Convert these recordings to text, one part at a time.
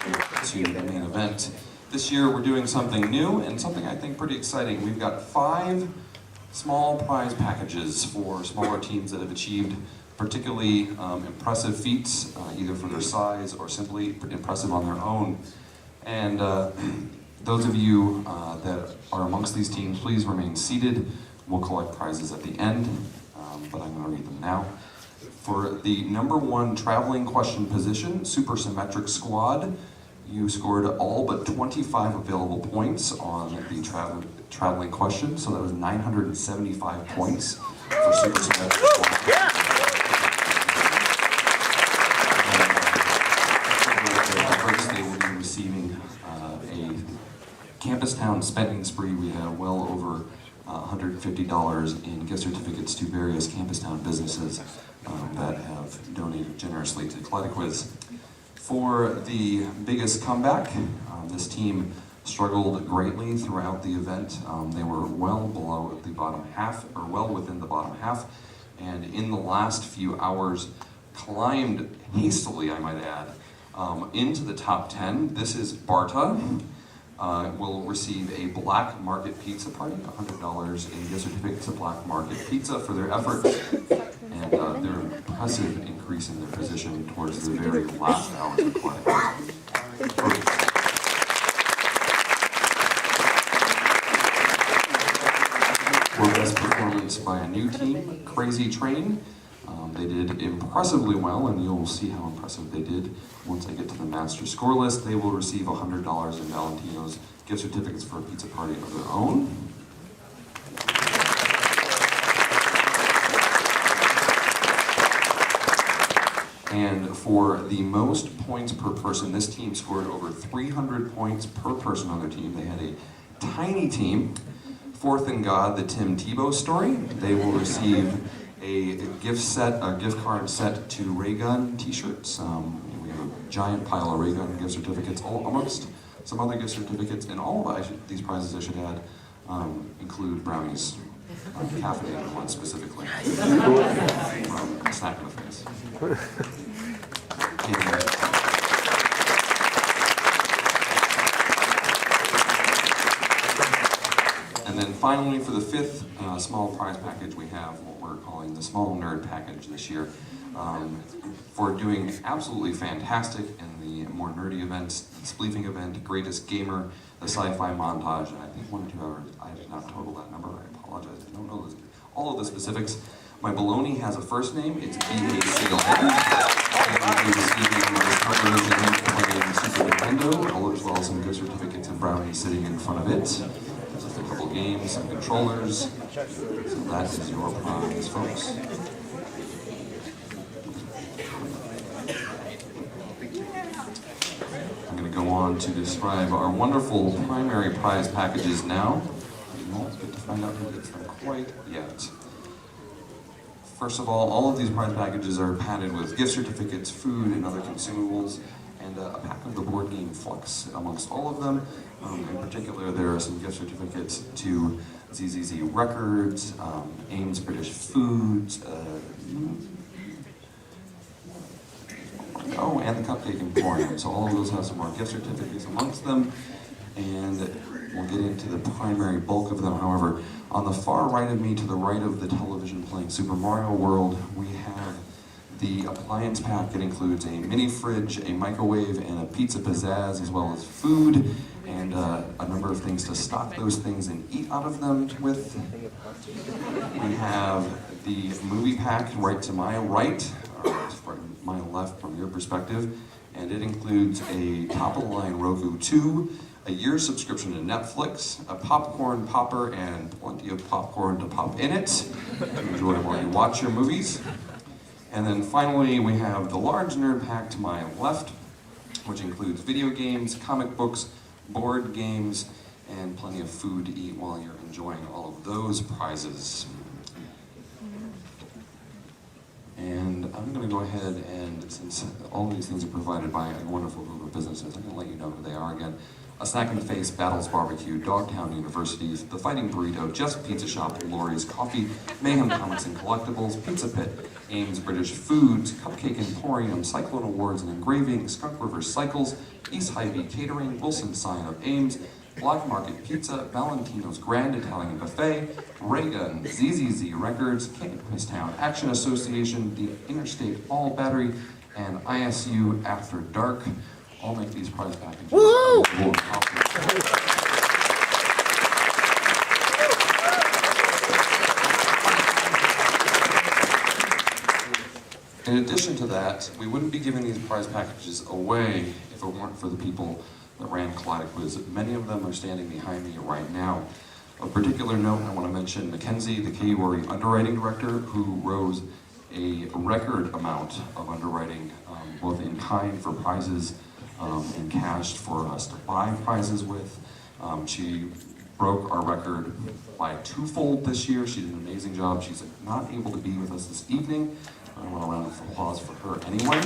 to the main event. This year we're doing something new and something I think pretty exciting. We've got 5 small prize packages for smaller teams that have achieved particularly impressive feats, either for their size or simply impressive on their own. And those of you that are amongst these teams, please remain seated. We'll collect prizes at the end, but I'm going to read them now. For the number 1 traveling question position, Super Symmetric Squad, you scored all but 25 available points on the traveling question, so that was 975 points for Super Symmetric Squad. They will be receiving a Campus Town spending spree. We have well over $150 in gift certificates to various Campus Town businesses that have donated generously to Kaleidoquiz. For the biggest comeback, this team struggled greatly throughout the event. They were well below the bottom half, or well within the bottom half, and in the last few hours climbed hastily, I might add, into the top 10. This is Barta. Will receive a Black Market Pizza Party, $100 in gift certificates to Black Market Pizza for their efforts and their impressive increase in their position towards the very last hours of play. For best performance by a new team, Crazy Train. They did impressively well, and you'll see how impressive they did once I get to the master score list. They will receive $100 in Valentino's gift certificates for a pizza party of their own. And for the most points per person, this team scored over 300 points per person on their team. They had a tiny team. Fourth in God, the Tim Tebow story. They will receive a gift card set to Ray Gun t-shirts. We have a giant pile of Ray Gun gift certificates, amongst some other gift certificates, and all of these prizes, I should add, include brownies, caffeinated ones specifically, snack in the face. And then finally, for the 5th small prize package, we have what we're calling the Small Nerd Package this year. For doing absolutely fantastic in the more nerdy events, the Spleefing event, Greatest Gamer, the Sci-Fi Montage, and I think 1 or 2 hours. I did not total that number, I apologize, I don't know all of the specifics. My baloney has a first name, it's B.A.C.L.N. And we'll be receiving my coverage playing Super Nintendo, as well as some gift certificates and brownies sitting in front of it. Just a couple games, some controllers. So that is your prize, folks. I'm going to go on to describe our wonderful primary prize packages now. You won't get to find out who gets them quite yet. First of all of these prize packages are padded with gift certificates, food, and other consumables, and a pack of the board game Flux amongst all of them. In particular, there are some gift certificates to ZZZ Records, Ames British Foods, and the Cupcake Emporium. So all of those have some more gift certificates amongst them, and we'll get into the primary bulk of them. However, on the far right of me, to the right of the television playing Super Mario World, we have the appliance pack. It includes a mini fridge, a microwave, and a pizza pizzazz, as well as food, and a number of things to stock those things and eat out of them with. We have the movie pack right to my right, or my left from your perspective, and it includes a top-of-the-line Roku 2, a year's subscription to Netflix, a popcorn popper, and plenty of popcorn to pop in it to enjoy while you watch your movies. And then finally, we have the large nerd pack to my left, which includes video games, comic books, board games, and plenty of food to eat while you're enjoying all of those prizes. And I'm going to go ahead and, since all of these things are provided by a wonderful group of businesses, I'm going to let you know who they are again. A Snack and Face, Battles Barbecue, Dogtown Universities, The Fighting Burrito, Just Pizza Shop, Lori's Coffee, Mayhem Comics and Collectibles, Pizza Pit, Ames British Foods, Cupcake Emporium, Cyclone Awards and Engraving, Skunk River Cycles, East Hy-Vee Catering, Wilson Sign of Ames, Black Market Pizza, Valentino's Grand Italian Buffet, Raygun, ZZZ Records, Campus Town Action Association, the Interstate Ball Battery, and ISU After Dark. All make these prize packages. Woo! In addition to that, we wouldn't be giving these prize packages away if it weren't for the people that ran Kaleidoquiz. Many of them are standing behind me right now. Of particular note, I want to mention Mackenzie, the KURE underwriting director, who rose a record amount of underwriting, both in kind for prizes and cash for us to buy prizes with. She broke our record by twofold this year. She did an amazing job. She's not able to be with us this evening. I want a round of applause for her anyway.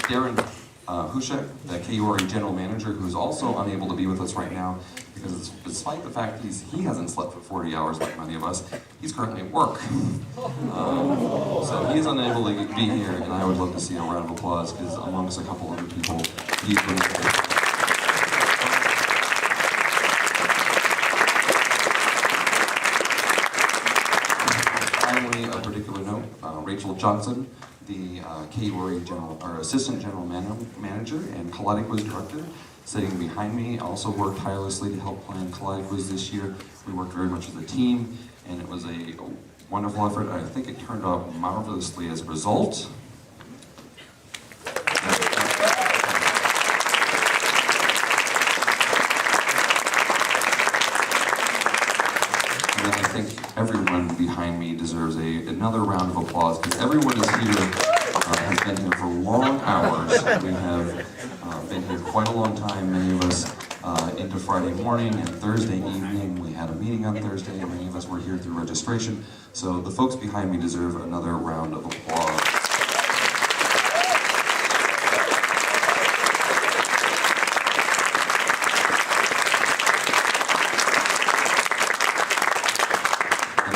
Darren Hushek, the KURE general manager, who's also unable to be with us right now because despite the fact he hasn't slept for 40 hours like many of us, he's currently at work. So he's unable to be here, and I would love to see a round of applause because amongst a couple other people, he's been here. Finally, a particular note, Rachel Johnson, the KURE assistant general manager and Kaleidoquiz director, sitting behind me, also worked tirelessly to help plan Kaleidoquiz this year. We worked very much as a team, and it was a wonderful effort. I think it turned out marvelously as a result. Everyone behind me deserves another round of applause because everyone is here, has been here for long hours. We have been here quite a long time, many of us into Friday morning and Thursday evening. We had a meeting on Thursday and many of us were here through registration. So the folks behind me deserve another round of applause.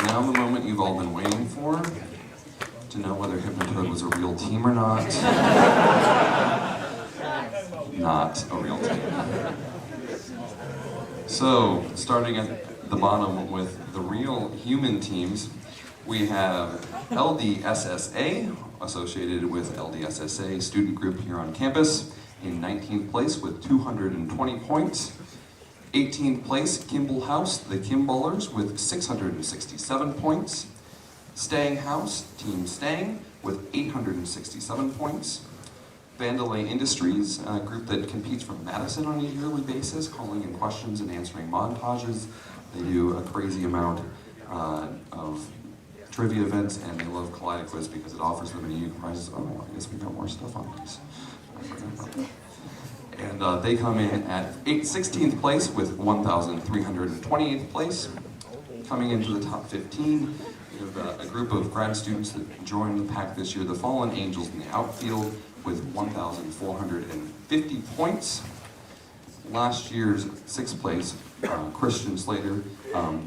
Now the moment you've all been waiting for, to know whether Hypnotoad was a real team or not. Not a real team. So, starting at the bottom with the real human teams, we have LDSSA, associated with LDSSA student group here on campus, in 19th place with 220 points. 18th place, Kimball House, the Kimballers, with 667 points. Stang House, Team Stang, with 867 points. Vandalay Industries, a group that competes from Madison on a yearly basis, calling in questions and answering montages. They do a crazy amount of trivia events, and they love Kaleidoquiz because it offers them unique prizes. Oh, I guess we got more stuff on these. I forgot about that. And they come in at 16th place with 1,328th place. Coming into the top 15, we have a group of grad students that joined the pack this year, the Fallen Angels in the outfield, with 1,450 points. Last year's 6th place, Christian Slater,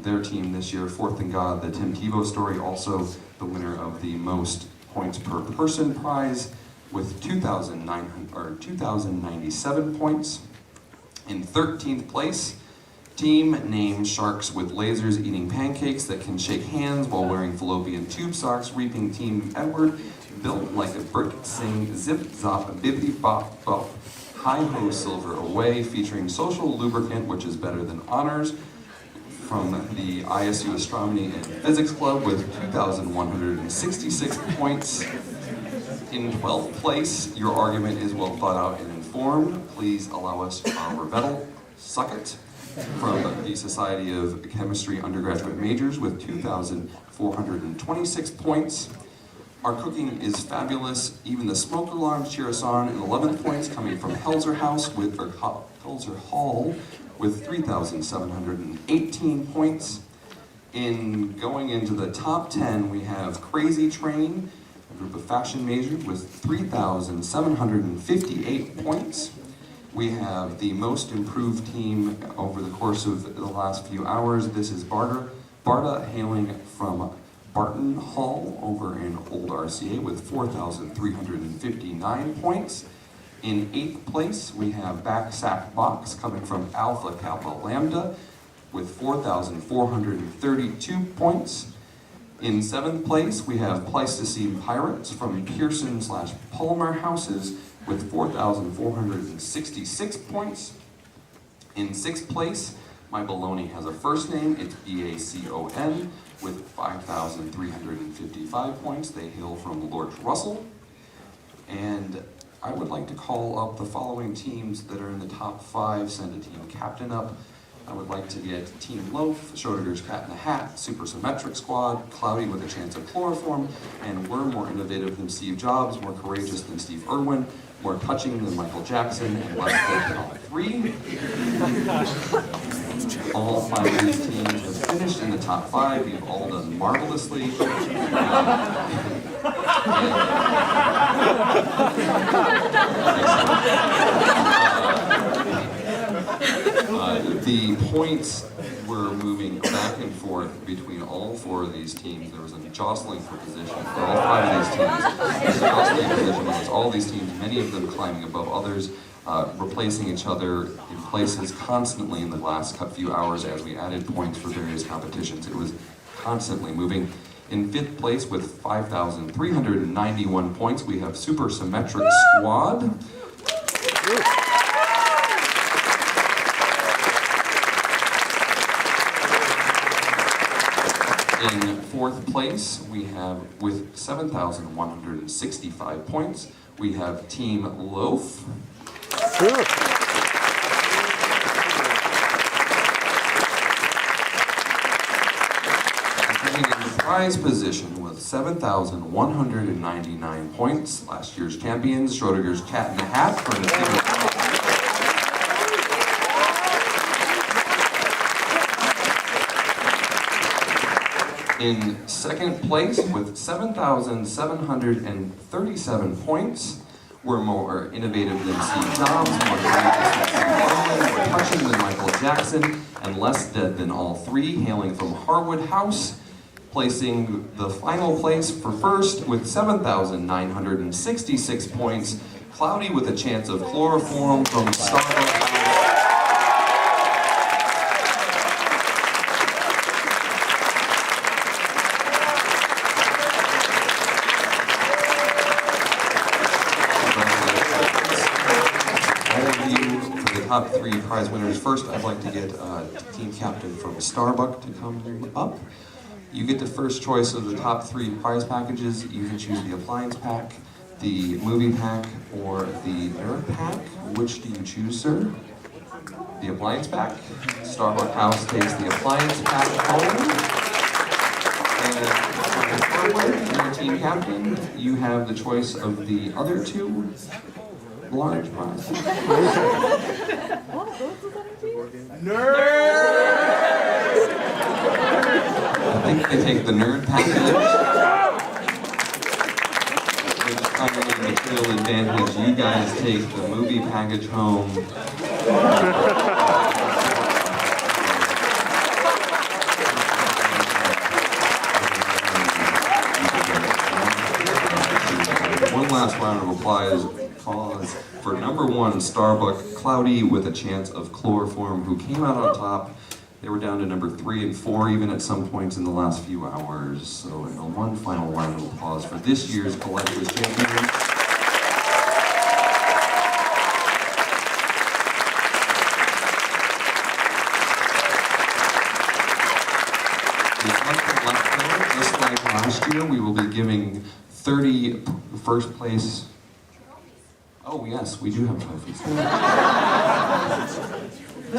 their team this year, Fourth and God, the Tim Tebow story, also the winner of the most points per person prize, with 2,097 points. In 13th place, team named Sharks with Lasers Eating Pancakes That Can Shake Hands While Wearing Fallopian Tube Socks, Reaping Team Edward, Built Like a Brick, Sing Zip Zop Bibbidi Bop Bop, Hi Ho Silver Away, featuring Social Lubricant, which is better than honors, from the ISU Astronomy and Physics Club with 2,166 points. In 12th place, your argument is well thought out and informed. Please allow us our rebuttal. Suck it. From the Society of Chemistry undergraduate majors with 2,426 points. Our cooking is fabulous. Even the smoke alarms cheer us on. In 11th points, coming from Helzer Hall with 3,718 points. In going into the top 10, we have Crazy Train, a group of fashion majors, with 3,758 points. We have the most improved team over the course of the last few hours. This is Barta hailing from Barton Hall over in Old RCA with 4,359 points. In 8th place, we have Backsack Box coming from Alpha Kappa Lambda with 4,432 points. In 7th place, we have Pleistocene Pirates from Pearson/Palmer Houses with 4,466 points. In 6th place, My Baloney has a first name, it's BACON, with 5,355 points. They hail from Lord Russell. And I would like to call up the following teams that are in the top 5, send a team captain up. I would like to get Team Loaf, Schrodinger's Cat in the Hat, Super Symmetric Squad, Cloudy with a Chance of Chloroform, and we're more innovative than Steve Jobs, more courageous than Steve Irwin, more touching than Michael Jackson, and less than all 3. All 5 of these teams have finished in the top 5. You've all done marvelously. The points were moving back and forth between all 4 of these teams. There was a jostling for position for all 5 of these teams. There was a jostling for position amongst all these teams, many of them climbing above others, replacing each other in places constantly in the last few hours as we added points for various competitions. It was constantly moving. In 5th place with 5,391 points, we have Super Symmetric Squad. In 4th place, we have, with 7,165 points, we have Team Loaf. And in the prize position with 7,199 points, last year's champions, Schrodinger's Cat in the Hat from the team. In 2nd place with 7,737 points, we're more innovative than Steve Jobs, more courageous than Steve Irwin, more touching than Michael Jackson, and less dead than all 3, hailing from Harwood House, placing the final place for first with 7,966 points, Cloudy with a Chance of Chloroform from Starbucks. Top 3 prize winners. First, I'd like to get team captain from Starbucks to come up. You get the first choice of the top 3 prize packages. You can choose the appliance pack, the movie pack, or the nerd pack. Which do you choose, sir? The appliance pack. Starbucks House takes the appliance pack home. And for your team captain, you have the choice of the other 2 large prize. Nerd! I think they take the nerd package, which under the material advantage, you guys take the movie package home. One last round of applause for number 1, Starbucks, Cloudy with a Chance of Chloroform, who came out on top. They were down to number 3 and 4 even at some points in the last few hours. So one final round of applause for this year's Kaleidoquiz champion. Just like last year, we will be giving 30 first place. Oh yes, we do have trophies.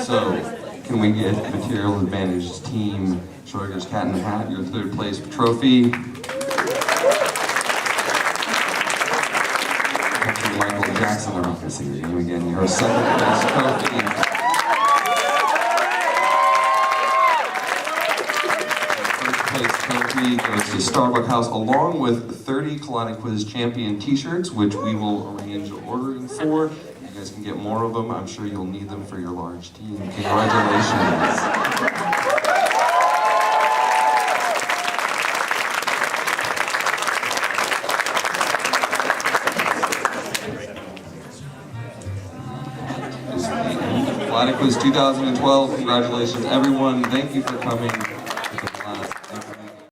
So, can we get material advantage team Schrodinger's Cat in the Hat, your 3rd place trophy? Michael Jackson, I'm not going to sing your name again, your 2nd place trophy. entry goes to Starbucks House, along with 30 Kaleidoquiz champion t-shirts, which we will arrange ordering for. You guys can get more of them. I'm sure you'll need them for your large team. Congratulations. Kaleidoquiz 2012, congratulations everyone, thank you for coming.